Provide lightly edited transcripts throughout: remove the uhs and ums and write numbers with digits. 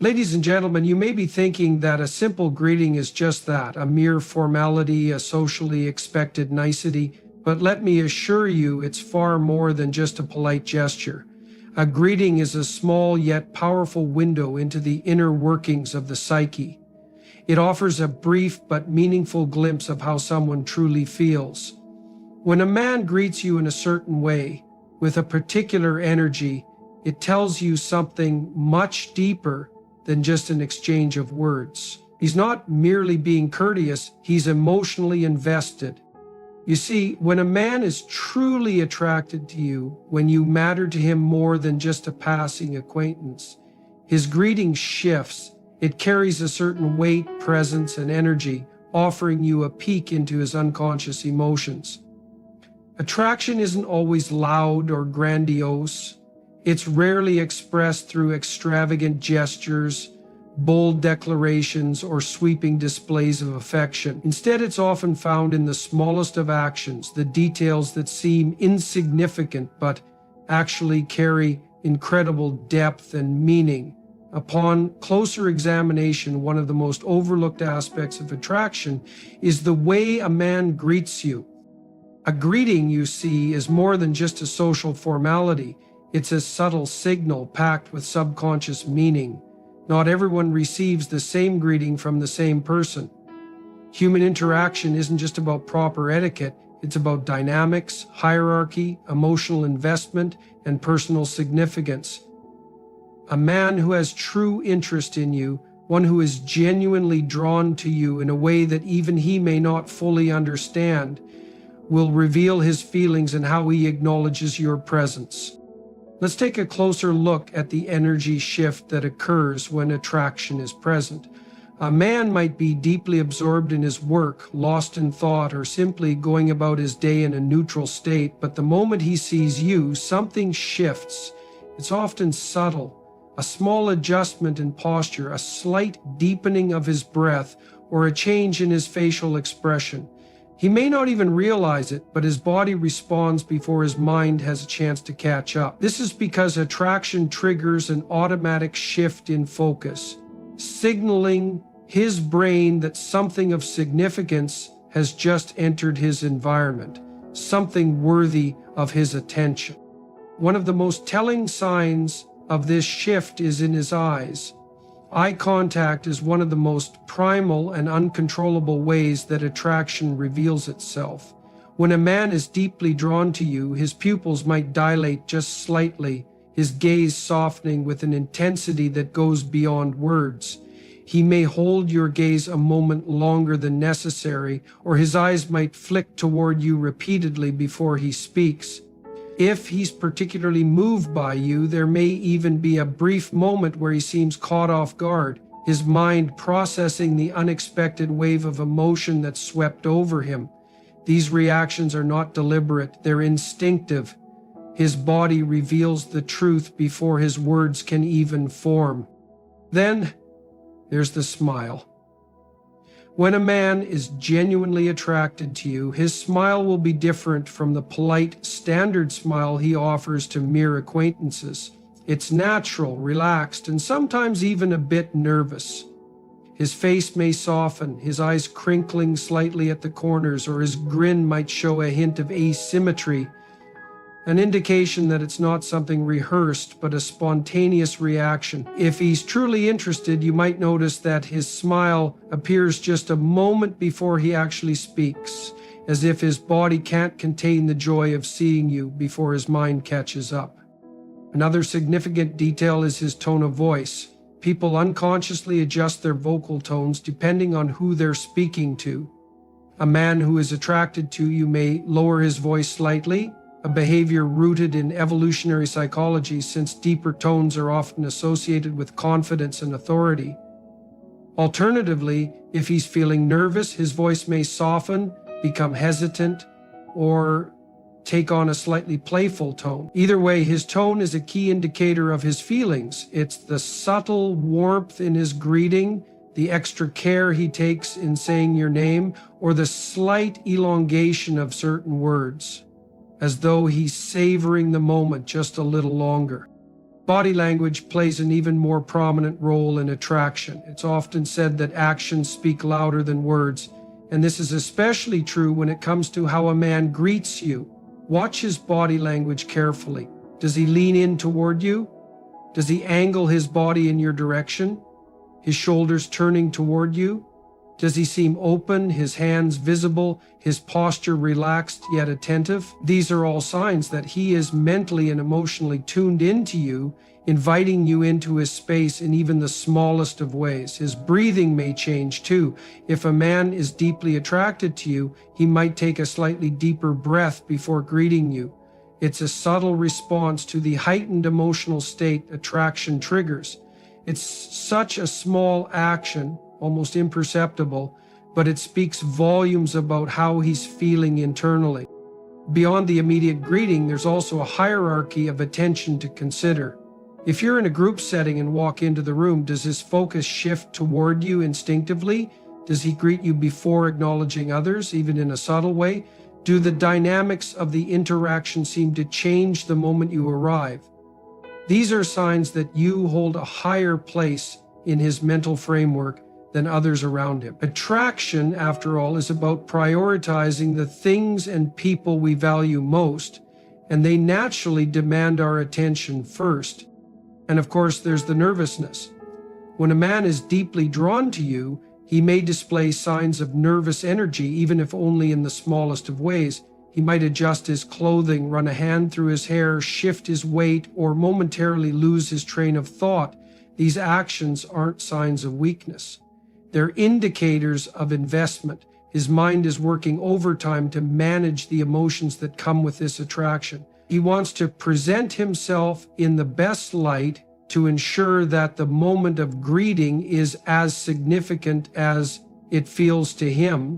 Ladies and gentlemen, you may be thinking that a simple greeting is just that, a mere formality, a socially expected nicety, but let me assure you it's far more than just a polite gesture. A greeting is a small yet powerful window into the inner workings of the psyche. It offers a brief but meaningful glimpse of how someone truly feels. When a man greets you in a certain way, with a particular energy, it tells you something much deeper than just an exchange of words. He's not merely being courteous, he's emotionally invested. You see, when a man is truly attracted to you, when you matter to him more than just a passing acquaintance, his greeting shifts. It carries a certain weight, presence, and energy, offering you a peek into his unconscious emotions. Attraction isn't always loud or grandiose. It's rarely expressed through extravagant gestures, bold declarations, or sweeping displays of affection. Instead, it's often found in the smallest of actions, the details that seem insignificant but actually carry incredible depth and meaning. Upon closer examination, one of the most overlooked aspects of attraction is the way a man greets you. A greeting, you see, is more than just a social formality. It's a subtle signal packed with subconscious meaning. Not everyone receives the same greeting from the same person. Human interaction isn't just about proper etiquette, it's about dynamics, hierarchy, emotional investment, and personal significance. A man who has true interest in you, one who is genuinely drawn to you in a way that even he may not fully understand, will reveal his feelings and how he acknowledges your presence. Let's take a closer look at the energy shift that occurs when attraction is present. A man might be deeply absorbed in his work, lost in thought, or simply going about his day in a neutral state, but the moment he sees you, something shifts. It's often subtle, a small adjustment in posture, a slight deepening of his breath, or a change in his facial expression. He may not even realize it, but his body responds before his mind has a chance to catch up. This is because attraction triggers an automatic shift in focus, signaling his brain that something of significance has just entered his environment, something worthy of his attention. One of the most telling signs of this shift is in his eyes. Eye contact is one of the most primal and uncontrollable ways that attraction reveals itself. When a man is deeply drawn to you, his pupils might dilate just slightly, his gaze softening with an intensity that goes beyond words. He may hold your gaze a moment longer than necessary, or his eyes might flick toward you repeatedly before he speaks. If he's particularly moved by you, there may even be a brief moment where he seems caught off guard, his mind processing the unexpected wave of emotion that swept over him. These reactions are not deliberate, they're instinctive. His body reveals the truth before his words can even form. Then, there's the smile. When a man is genuinely attracted to you, his smile will be different from the polite, standard smile he offers to mere acquaintances. It's natural, relaxed, and sometimes even a bit nervous. His face may soften, his eyes crinkling slightly at the corners, or his grin might show a hint of asymmetry, an indication that it's not something rehearsed, but a spontaneous reaction. If he's truly interested, you might notice that his smile appears just a moment before he actually speaks, as if his body can't contain the joy of seeing you before his mind catches up. Another significant detail is his tone of voice. People unconsciously adjust their vocal tones depending on who they're speaking to. A man who is attracted to you may lower his voice slightly, a behavior rooted in evolutionary psychology, since deeper tones are often associated with confidence and authority. Alternatively, if he's feeling nervous, his voice may soften, become hesitant, or take on a slightly playful tone. Either way, his tone is a key indicator of his feelings. It's the subtle warmth in his greeting, the extra care he takes in saying your name, or the slight elongation of certain words, as though he's savoring the moment just a little longer. Body language plays an even more prominent role in attraction. It's often said that actions speak louder than words, and this is especially true when it comes to how a man greets you. Watch his body language carefully. Does he lean in toward you? Does he angle his body in your direction? His shoulders turning toward you? Does he seem open, his hands visible, his posture relaxed yet attentive? These are all signs that he is mentally and emotionally tuned into you, inviting you into his space in even the smallest of ways. His breathing may change too. If a man is deeply attracted to you, he might take a slightly deeper breath before greeting you. It's a subtle response to the heightened emotional state attraction triggers. It's such a small action, almost imperceptible, but it speaks volumes about how he's feeling internally. Beyond the immediate greeting, there's also a hierarchy of attention to consider. If you're in a group setting and walk into the room, does his focus shift toward you instinctively? Does he greet you before acknowledging others, even in a subtle way? Do the dynamics of the interaction seem to change the moment you arrive? These are signs that you hold a higher place in his mental framework than others around him. Attraction, after all, is about prioritizing the things and people we value most, and they naturally demand our attention first. And of course, there's the nervousness. When a man is deeply drawn to you, he may display signs of nervous energy, even if only in the smallest of ways. He might adjust his clothing, run a hand through his hair, shift his weight, or momentarily lose his train of thought. These actions aren't signs of weakness. They're indicators of investment. His mind is working overtime to manage the emotions that come with this attraction. He wants to present himself in the best light to ensure that the moment of greeting is as significant as it feels to him.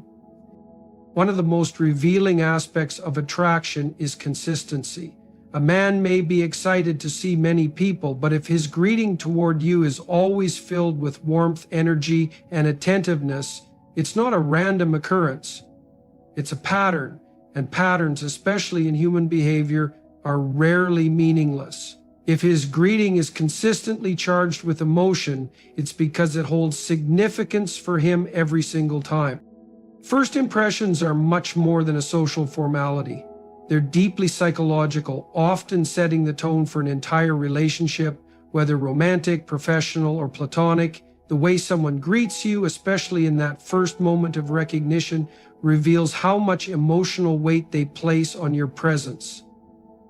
One of the most revealing aspects of attraction is consistency. A man may be excited to see many people, but if his greeting toward you is always filled with warmth, energy, and attentiveness, it's not a random occurrence. It's a pattern, and patterns, especially in human behavior, are rarely meaningless. If his greeting is consistently charged with emotion, it's because it holds significance for him every single time. First impressions are much more than a social formality. They're deeply psychological, often setting the tone for an entire relationship, whether romantic, professional, or platonic. The way someone greets you, especially in that first moment of recognition, reveals how much emotional weight they place on your presence.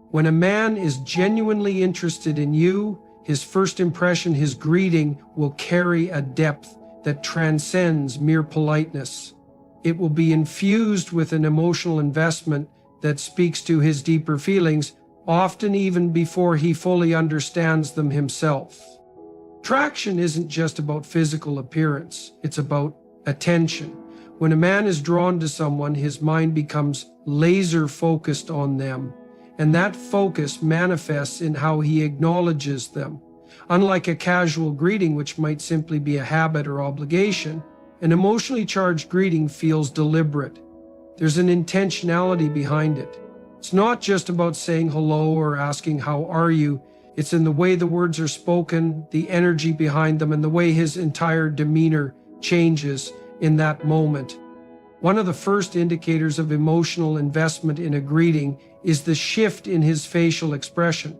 When a man is genuinely interested in you, his first impression, his greeting, will carry a depth that transcends mere politeness. It will be infused with an emotional investment that speaks to his deeper feelings, often even before he fully understands them himself. Attraction isn't just about physical appearance, it's about attention. When a man is drawn to someone, his mind becomes laser focused on them, and that focus manifests in how he acknowledges them. Unlike a casual greeting, which might simply be a habit or obligation, an emotionally charged greeting feels deliberate. There's an intentionality behind it. It's not just about saying hello or asking how are you. It's in the way the words are spoken, the energy behind them, and the way his entire demeanor changes in that moment. One of the first indicators of emotional investment in a greeting is the shift in his facial expression.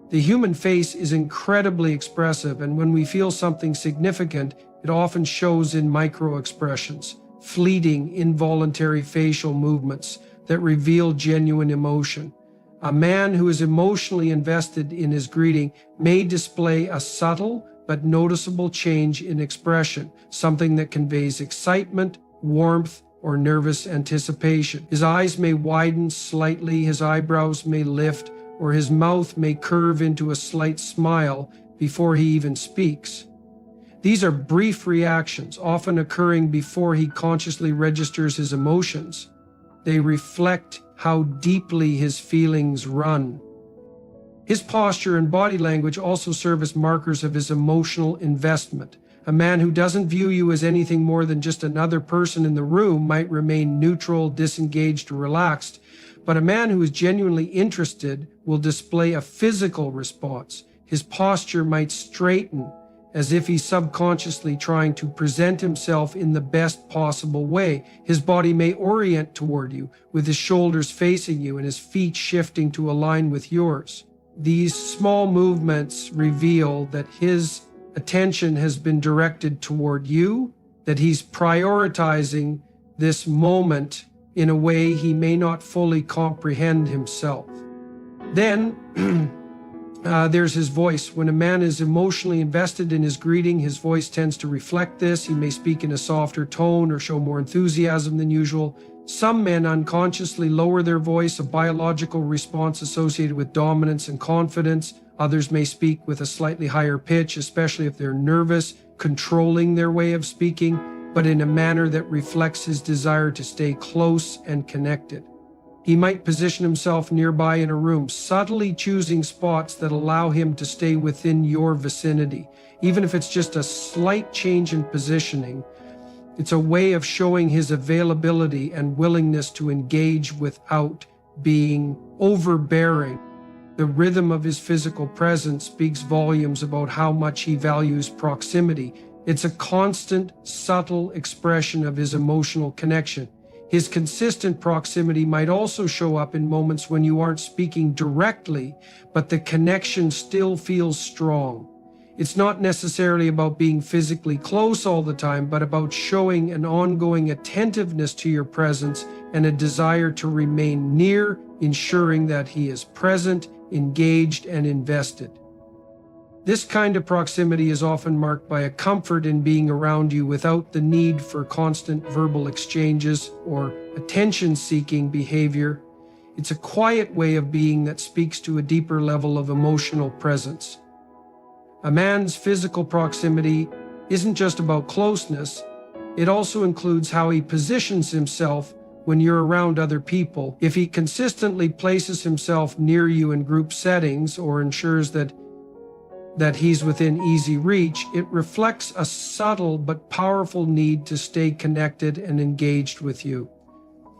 The human face is incredibly expressive, and when we feel something significant, it often shows in micro-expressions, fleeting, involuntary facial movements that reveal genuine emotion. A man who is emotionally invested in his greeting may display a subtle but noticeable change in expression, something that conveys excitement, warmth, or nervous anticipation. His eyes may widen slightly, his eyebrows may lift, or his mouth may curve into a slight smile before he even speaks. These are brief reactions, often occurring before he consciously registers his emotions. They reflect how deeply his feelings run. His posture and body language also serve as markers of his emotional investment. A man who doesn't view you as anything more than just another person in the room might remain neutral, disengaged, or relaxed, but a man who is genuinely interested will display a physical response. His posture might straighten, as if he's subconsciously trying to present himself in the best possible way. His body may orient toward you, with his shoulders facing you and his feet shifting to align with yours. These small movements reveal that his attention has been directed toward you, that he's prioritizing this moment in a way he may not fully comprehend himself. Then, there's his voice. When a man is emotionally invested in his greeting, his voice tends to reflect this. He may speak in a softer tone or show more enthusiasm than usual. Some men unconsciously lower their voice, a biological response associated with dominance and confidence. Others may speak with a slightly higher pitch, especially if they're nervous, controlling their way of speaking, but in a manner that reflects his desire to stay close and connected. He might position himself nearby in a room, subtly choosing spots that allow him to stay within your vicinity. Even if it's just a slight change in positioning, it's a way of showing his availability and willingness to engage without being overbearing. The rhythm of his physical presence speaks volumes about how much he values proximity. It's a constant, subtle expression of his emotional connection. His consistent proximity might also show up in moments when you aren't speaking directly, but the connection still feels strong. It's not necessarily about being physically close all the time, but about showing an ongoing attentiveness to your presence and a desire to remain near, ensuring that he is present, engaged, and invested. This kind of proximity is often marked by a comfort in being around you without the need for constant verbal exchanges or attention-seeking behavior. It's a quiet way of being that speaks to a deeper level of emotional presence. A man's physical proximity isn't just about closeness, it also includes how he positions himself when you're around other people. If he consistently places himself near you in group settings or ensures that he's within easy reach, it reflects a subtle but powerful need to stay connected and engaged with you.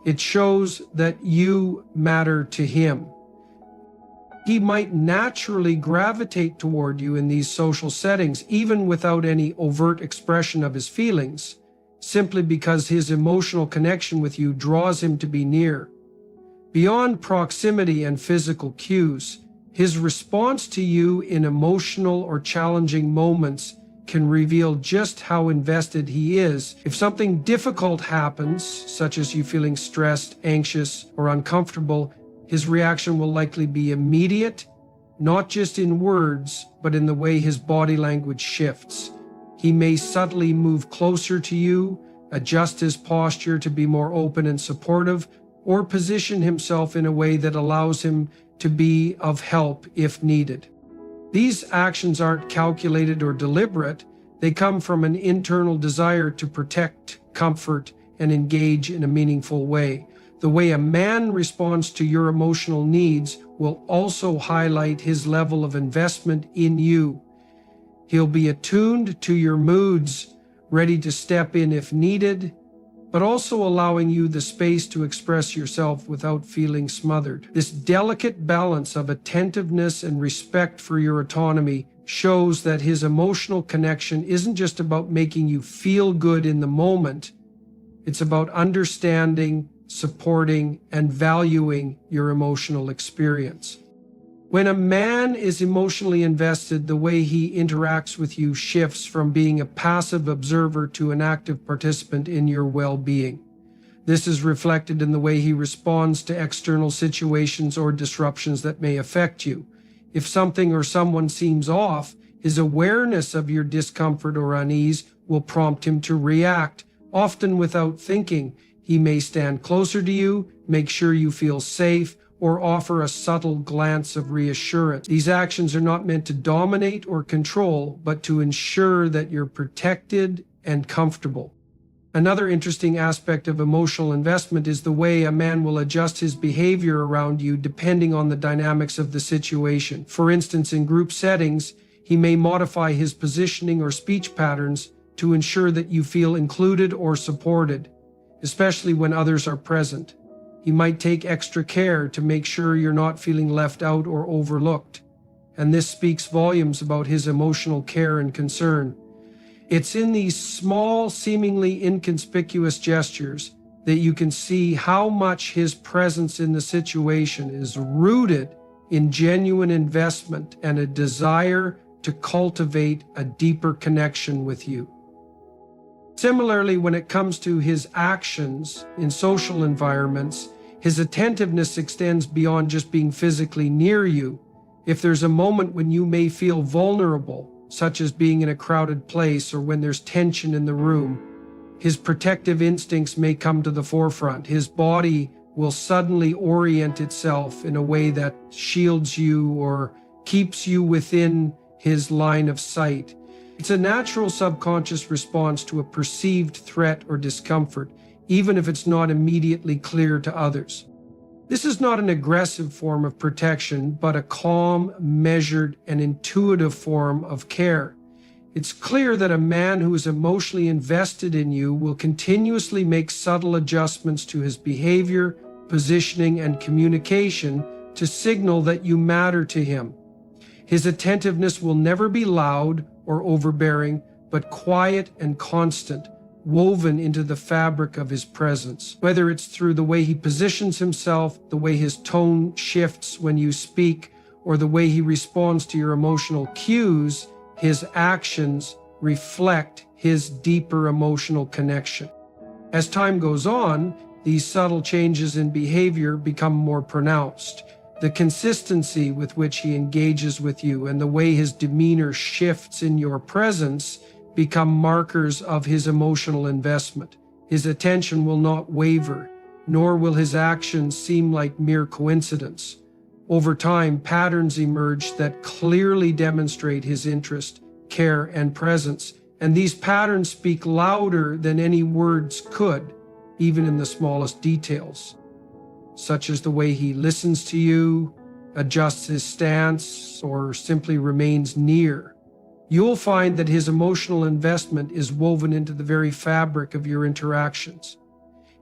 It shows that you matter to him. He might naturally gravitate toward you in these social settings, even without any overt expression of his feelings, simply because his emotional connection with you draws him to be near. Beyond proximity and physical cues, his response to you in emotional or challenging moments can reveal just how invested he is. If something difficult happens, such as you feeling stressed, anxious, or uncomfortable, his reaction will likely be immediate, not just in words, but in the way his body language shifts. He may subtly move closer to you, adjust his posture to be more open and supportive, or position himself in a way that allows him to be of help if needed. These actions aren't calculated or deliberate. They come from an internal desire to protect, comfort, and engage in a meaningful way. The way a man responds to your emotional needs will also highlight his level of investment in you. He'll be attuned to your moods, ready to step in if needed, but also allowing you the space to express yourself without feeling smothered. This delicate balance of attentiveness and respect for your autonomy shows that his emotional connection isn't just about making you feel good in the moment. It's about understanding, supporting, and valuing your emotional experience. When a man is emotionally invested, the way he interacts with you shifts from being a passive observer to an active participant in your well-being. This is reflected in the way he responds to external situations or disruptions that may affect you. If something or someone seems off, his awareness of your discomfort or unease will prompt him to react, often without thinking. He may stand closer to you, make sure you feel safe, or offer a subtle glance of reassurance. These actions are not meant to dominate or control, but to ensure that you're protected and comfortable. Another interesting aspect of emotional investment is the way a man will adjust his behavior around you depending on the dynamics of the situation. For instance, in group settings, he may modify his positioning or speech patterns to ensure that you feel included or supported, especially when others are present. He might take extra care to make sure you're not feeling left out or overlooked. and this speaks volumes about his emotional care and concern. It's in these small, seemingly inconspicuous gestures that you can see how much his presence in the situation is rooted in genuine investment and a desire to cultivate a deeper connection with you. Similarly, when it comes to his actions in social environments, his attentiveness extends beyond just being physically near you. If there's a moment when you may feel vulnerable, such as being in a crowded place or when there's tension in the room, his protective instincts may come to the forefront. His body will suddenly orient itself in a way that shields you or keeps you within his line of sight. It's a natural subconscious response to a perceived threat or discomfort, even if it's not immediately clear to others. This is not an aggressive form of protection, but a calm, measured, and intuitive form of care. It's clear that a man who is emotionally invested in you will continuously make subtle adjustments to his behavior, positioning, and communication to signal that you matter to him. His attentiveness will never be loud or overbearing, but quiet and constant, woven into the fabric of his presence. Whether it's through the way he positions himself, the way his tone shifts when you speak, or the way he responds to your emotional cues, his actions reflect his deeper emotional connection. As time goes on, these subtle changes in behavior become more pronounced. The consistency with which he engages with you and the way his demeanor shifts in your presence become markers of his emotional investment. His attention will not waver, nor will his actions seem like mere coincidence. Over time, patterns emerge that clearly demonstrate his interest, care, and presence, and these patterns speak louder than any words could, even in the smallest details, such as the way he listens to you, adjusts his stance, or simply remains near. You'll find that his emotional investment is woven into the very fabric of your interactions.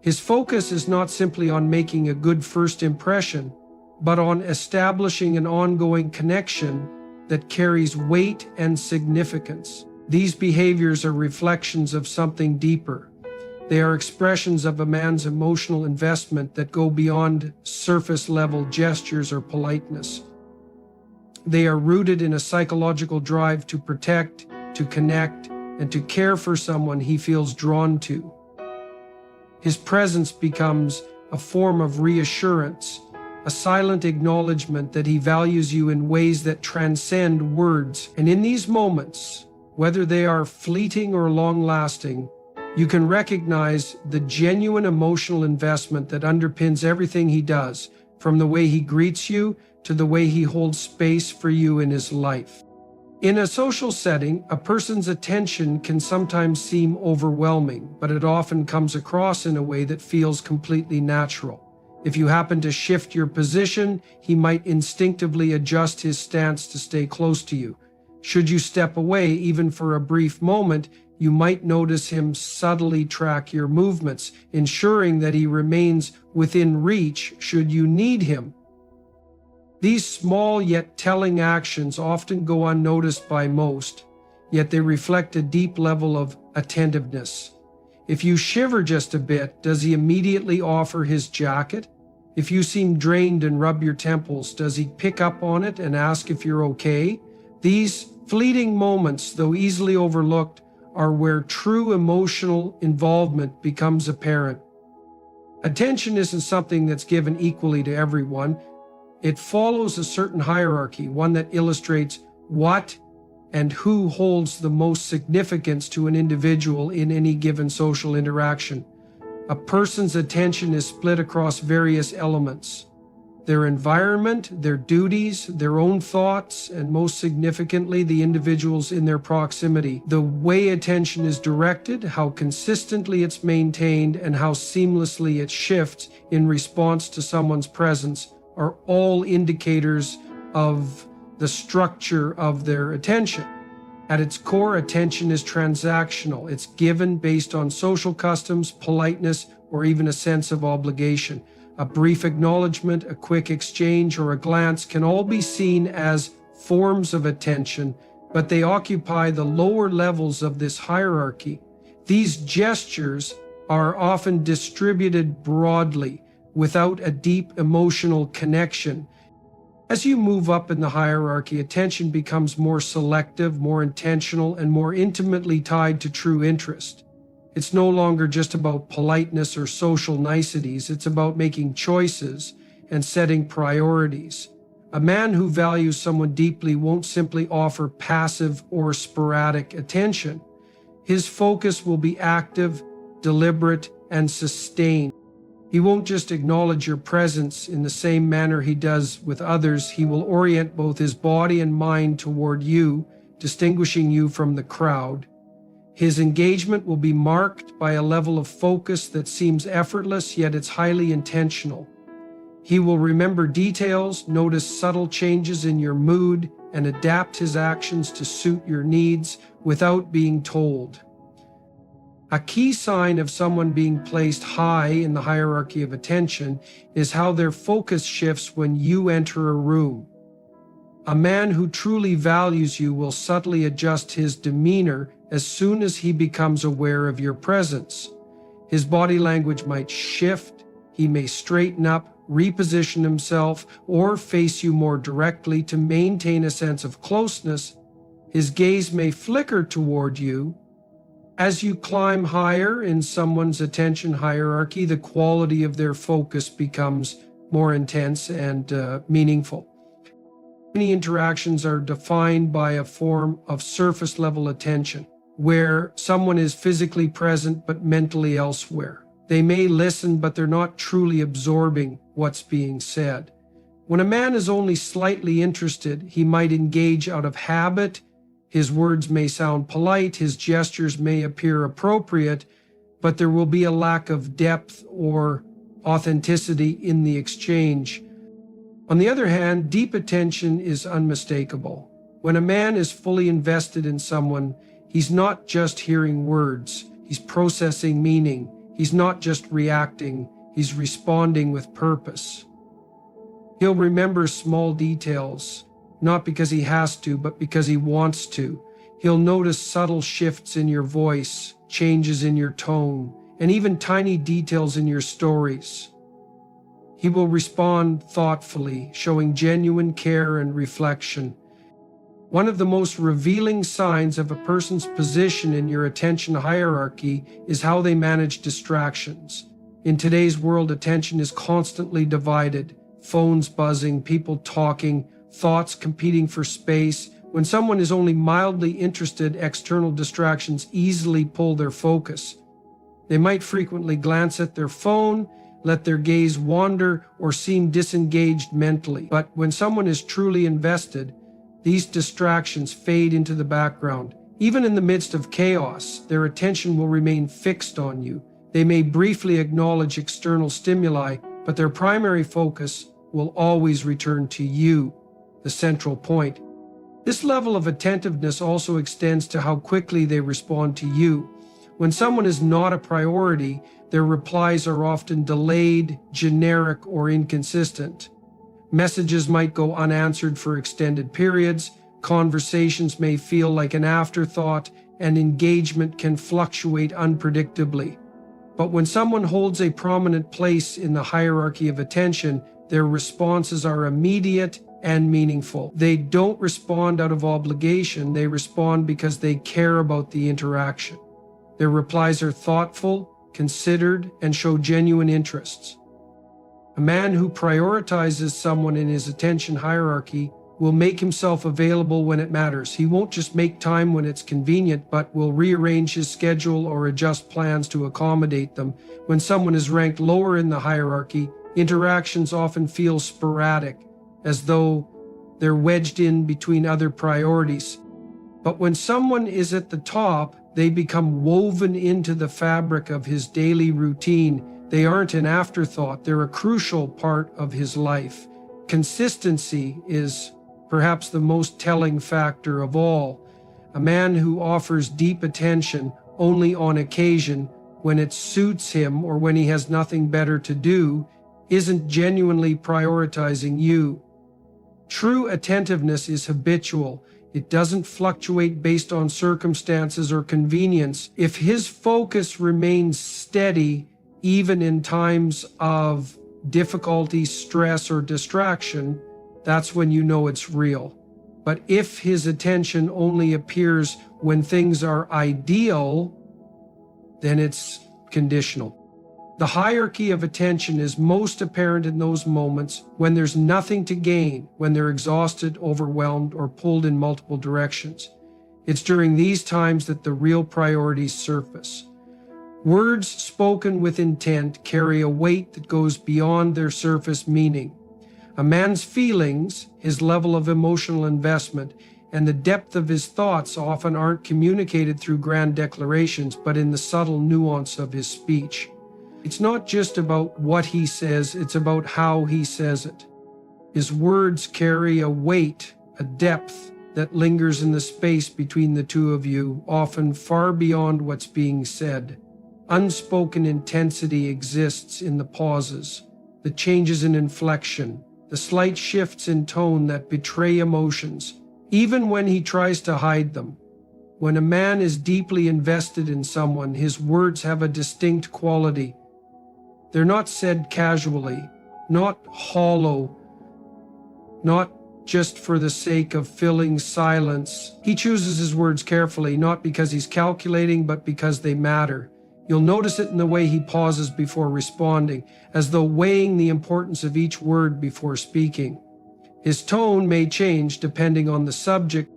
His focus is not simply on making a good first impression, but on establishing an ongoing connection that carries weight and significance. These behaviors are reflections of something deeper. They are expressions of a man's emotional investment that go beyond surface-level gestures or politeness. They are rooted in a psychological drive to protect, to connect, and to care for someone he feels drawn to. His presence becomes a form of reassurance, a silent acknowledgement that he values you in ways that transcend words. And in these moments, whether they are fleeting or long-lasting, you can recognize the genuine emotional investment that underpins everything he does, from the way he greets you to the way he holds space for you in his life. In a social setting, a person's attention can sometimes seem overwhelming, but it often comes across in a way that feels completely natural. If you happen to shift your position, he might instinctively adjust his stance to stay close to you. Should you step away, even for a brief moment, you might notice him subtly track your movements, ensuring that he remains within reach should you need him. These small yet telling actions often go unnoticed by most, yet they reflect a deep level of attentiveness. If you shiver just a bit, does he immediately offer his jacket? If you seem drained and rub your temples, does he pick up on it and ask if you're okay? These fleeting moments, though easily overlooked, are where true emotional involvement becomes apparent. Attention isn't something that's given equally to everyone. It follows a certain hierarchy, one that illustrates what and who holds the most significance to an individual in any given social interaction. A person's attention is split across various elements: their environment, their duties, their own thoughts, and most significantly, the individuals in their proximity. The way attention is directed, how consistently it's maintained, and how seamlessly it shifts in response to someone's presence are all indicators of the structure of their attention. At its core, attention is transactional. It's given based on social customs, politeness, or even a sense of obligation. A brief acknowledgement, a quick exchange, or a glance can all be seen as forms of attention, but they occupy the lower levels of this hierarchy. These gestures are often distributed broadly without a deep emotional connection. As you move up in the hierarchy, attention becomes more selective, more intentional, and more intimately tied to true interest. It's no longer just about politeness or social niceties, it's about making choices and setting priorities. A man who values someone deeply won't simply offer passive or sporadic attention. His focus will be active, deliberate, and sustained. He won't just acknowledge your presence in the same manner he does with others. He will orient both his body and mind toward you, distinguishing you from the crowd. His engagement will be marked by a level of focus that seems effortless, yet it's highly intentional. He will remember details, notice subtle changes in your mood, and adapt his actions to suit your needs without being told. A key sign of someone being placed high in the hierarchy of attention is how their focus shifts when you enter a room. A man who truly values you will subtly adjust his demeanor as soon as he becomes aware of your presence. His body language might shift, he may straighten up, reposition himself, or face you more directly to maintain a sense of closeness. His gaze may flicker toward you. As you climb higher in someone's attention hierarchy, the quality of their focus becomes more intense and meaningful. Many interactions are defined by a form of surface-level attention, where someone is physically present but mentally elsewhere. They may listen, but they're not truly absorbing what's being said. When a man is only slightly interested, he might engage out of habit. His words may sound polite, his gestures may appear appropriate, but there will be a lack of depth or authenticity in the exchange. On the other hand, deep attention is unmistakable. When a man is fully invested in someone, he's not just hearing words, he's processing meaning. He's not just reacting, he's responding with purpose. He'll remember small details, not because he has to, but because he wants to. He'll notice subtle shifts in your voice, changes in your tone, and even tiny details in your stories. He will respond thoughtfully, showing genuine care and reflection. One of the most revealing signs of a person's position in your attention hierarchy is how they manage distractions. In today's world, attention is constantly divided. Phones buzzing, people talking, thoughts competing for space. When someone is only mildly interested, external distractions easily pull their focus. They might frequently glance at their phone, let their gaze wander, or seem disengaged mentally. But when someone is truly invested, these distractions fade into the background. Even in the midst of chaos, their attention will remain fixed on you. They may briefly acknowledge external stimuli, but their primary focus will always return to you, the central point. This level of attentiveness also extends to how quickly they respond to you. When someone is not a priority, their replies are often delayed, generic, or inconsistent. Messages might go unanswered for extended periods, conversations may feel like an afterthought, and engagement can fluctuate unpredictably. But when someone holds a prominent place in the hierarchy of attention, their responses are immediate and meaningful. They don't respond out of obligation, they respond because they care about the interaction. Their replies are thoughtful, considered, and show genuine interests. A man who prioritizes someone in his attention hierarchy will make himself available when it matters. He won't just make time when it's convenient, but will rearrange his schedule or adjust plans to accommodate them. When someone is ranked lower in the hierarchy, interactions often feel sporadic, as though they're wedged in between other priorities. But when someone is at the top, they become woven into the fabric of his daily routine. They aren't an afterthought, they're a crucial part of his life. Consistency is perhaps the most telling factor of all. A man who offers deep attention only on occasion, when it suits him or when he has nothing better to do, isn't genuinely prioritizing you. True attentiveness is habitual. It doesn't fluctuate based on circumstances or convenience. If his focus remains steady, even in times of difficulty, stress, or distraction, that's when you know it's real. But if his attention only appears when things are ideal, then it's conditional. The hierarchy of attention is most apparent in those moments when there's nothing to gain, when they're exhausted, overwhelmed, or pulled in multiple directions. It's during these times that the real priorities surface. Words spoken with intent carry a weight that goes beyond their surface meaning. A man's feelings, his level of emotional investment, and the depth of his thoughts often aren't communicated through grand declarations, but in the subtle nuance of his speech. It's not just about what he says, it's about how he says it. His words carry a weight, a depth that lingers in the space between the two of you, often far beyond what's being said. Unspoken intensity exists in the pauses, the changes in inflection, the slight shifts in tone that betray emotions, even when he tries to hide them. When a man is deeply invested in someone, his words have a distinct quality. They're not said casually, not hollow, not just for the sake of filling silence. He chooses his words carefully, not because he's calculating, but because they matter. You'll notice it in the way he pauses before responding, as though weighing the importance of each word before speaking. His tone may change depending on the subject,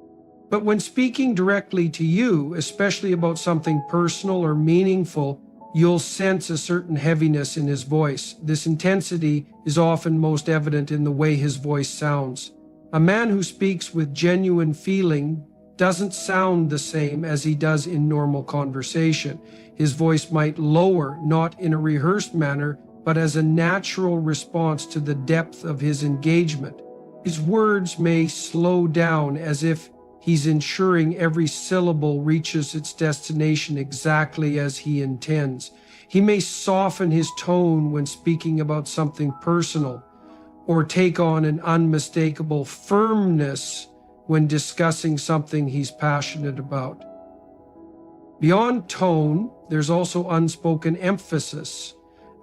but when speaking directly to you, especially about something personal or meaningful, you'll sense a certain heaviness in his voice. This intensity is often most evident in the way his voice sounds. A man who speaks with genuine feeling doesn't sound the same as he does in normal conversation. His voice might lower, not in a rehearsed manner, but as a natural response to the depth of his engagement. His words may slow down as if he's ensuring every syllable reaches its destination exactly as he intends. He may soften his tone when speaking about something personal, or take on an unmistakable firmness when discussing something he's passionate about. Beyond tone, there's also unspoken emphasis.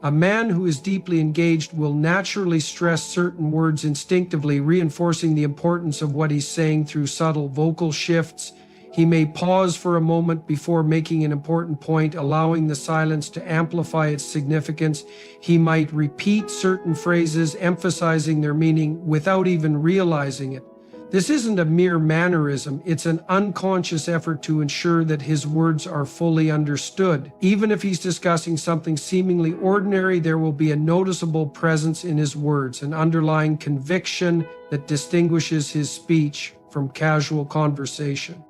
A man who is deeply engaged will naturally stress certain words instinctively, reinforcing the importance of what he's saying through subtle vocal shifts. He may pause for a moment before making an important point, allowing the silence to amplify its significance. He might repeat certain phrases, emphasizing their meaning without even realizing it. This isn't a mere mannerism, it's an unconscious effort to ensure that his words are fully understood. Even if he's discussing something seemingly ordinary, there will be a noticeable presence in his words, an underlying conviction that distinguishes his speech from casual conversation.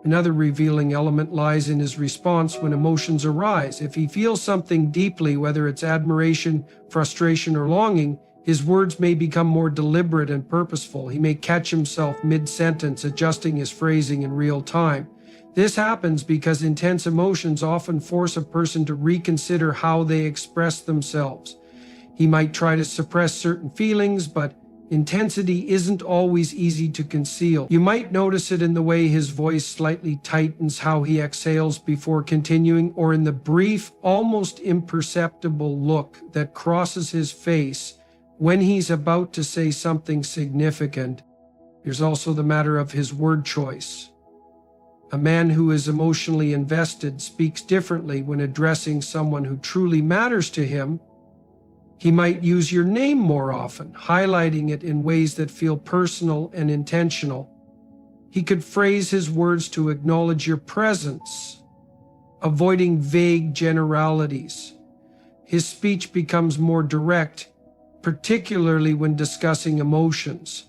Another revealing element lies in his response when emotions arise. If he feels something deeply, whether it's admiration, frustration, or longing, his words may become more deliberate and purposeful. He may catch himself mid-sentence, adjusting his phrasing in real time. This happens because intense emotions often force a person to reconsider how they express themselves. He might try to suppress certain feelings, but intensity isn't always easy to conceal. You might notice it in the way his voice slightly tightens, how he exhales before continuing, or in the brief, almost imperceptible look that crosses his face when he's about to say something significant. There's also the matter of his word choice. A man who is emotionally invested speaks differently when addressing someone who truly matters to him. He might use your name more often, highlighting it in ways that feel personal and intentional. He could phrase his words to acknowledge your presence, avoiding vague generalities. His speech becomes more direct, particularly when discussing emotions.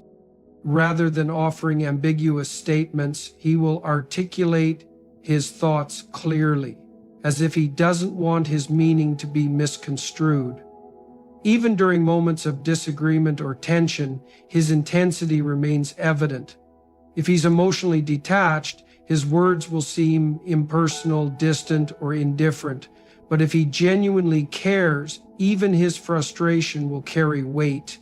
Rather than offering ambiguous statements, he will articulate his thoughts clearly, as if he doesn't want his meaning to be misconstrued. Even during moments of disagreement or tension, his intensity remains evident. If he's emotionally detached, his words will seem impersonal, distant, or indifferent. But if he genuinely cares, even his frustration will carry weight.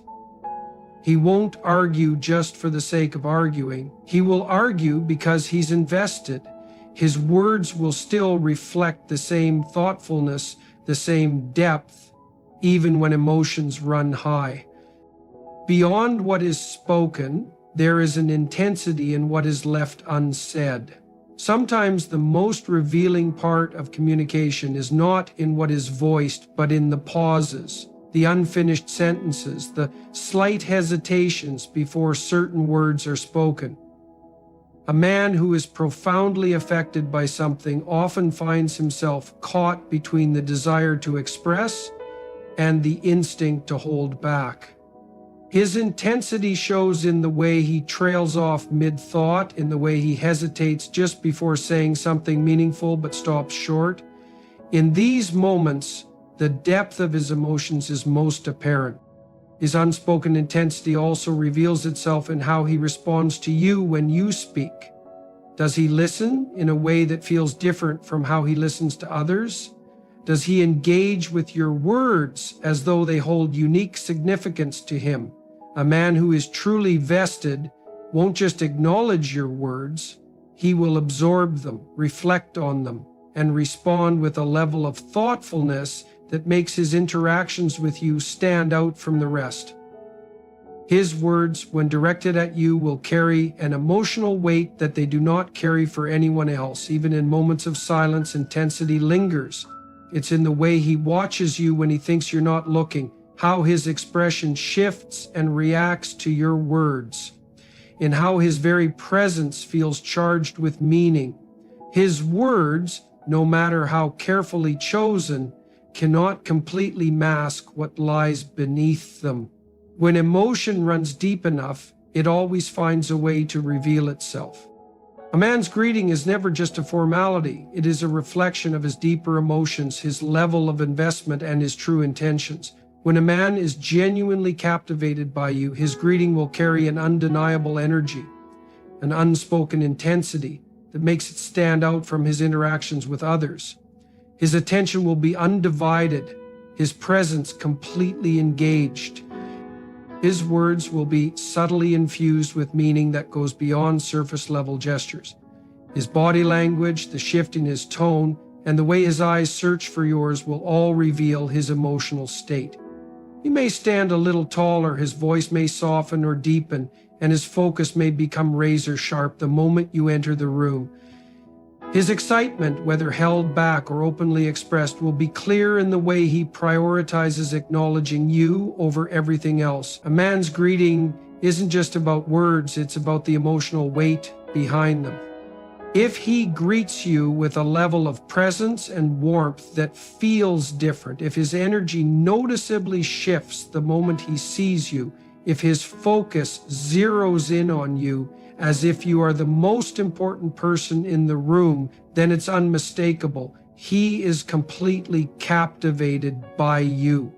He won't argue just for the sake of arguing. He will argue because he's invested. His words will still reflect the same thoughtfulness, the same depth, even when emotions run high. Beyond what is spoken, there is an intensity in what is left unsaid. Sometimes the most revealing part of communication is not in what is voiced, but in the pauses, the unfinished sentences, the slight hesitations before certain words are spoken. A man who is profoundly affected by something often finds himself caught between the desire to express and the instinct to hold back. His intensity shows in the way he trails off mid-thought, in the way he hesitates just before saying something meaningful but stops short. In these moments, the depth of his emotions is most apparent. His unspoken intensity also reveals itself in how he responds to you when you speak. Does he listen in a way that feels different from how he listens to others? Does he engage with your words as though they hold unique significance to him? A man who is truly vested won't just acknowledge your words, he will absorb them, reflect on them, and respond with a level of thoughtfulness that makes his interactions with you stand out from the rest. His words, when directed at you, will carry an emotional weight that they do not carry for anyone else. Even in moments of silence, intensity lingers. It's in the way he watches you when he thinks you're not looking, how his expression shifts and reacts to your words, in how his very presence feels charged with meaning. His words, no matter how carefully chosen, cannot completely mask what lies beneath them. When emotion runs deep enough, it always finds a way to reveal itself. A man's greeting is never just a formality. It is a reflection of his deeper emotions, his level of investment, and his true intentions. When a man is genuinely captivated by you, his greeting will carry an undeniable energy, an unspoken intensity that makes it stand out from his interactions with others. His attention will be undivided, his presence completely engaged. His words will be subtly infused with meaning that goes beyond surface-level gestures. His body language, the shift in his tone, and the way his eyes search for yours will all reveal his emotional state. He may stand a little taller, his voice may soften or deepen, and his focus may become razor-sharp the moment you enter the room. His excitement, whether held back or openly expressed, will be clear in the way he prioritizes acknowledging you over everything else. A man's greeting isn't just about words, it's about the emotional weight behind them. If he greets you with a level of presence and warmth that feels different, if his energy noticeably shifts the moment he sees you, if his focus zeroes in on you as if you are the most important person in the room, then it's unmistakable. He is completely captivated by you.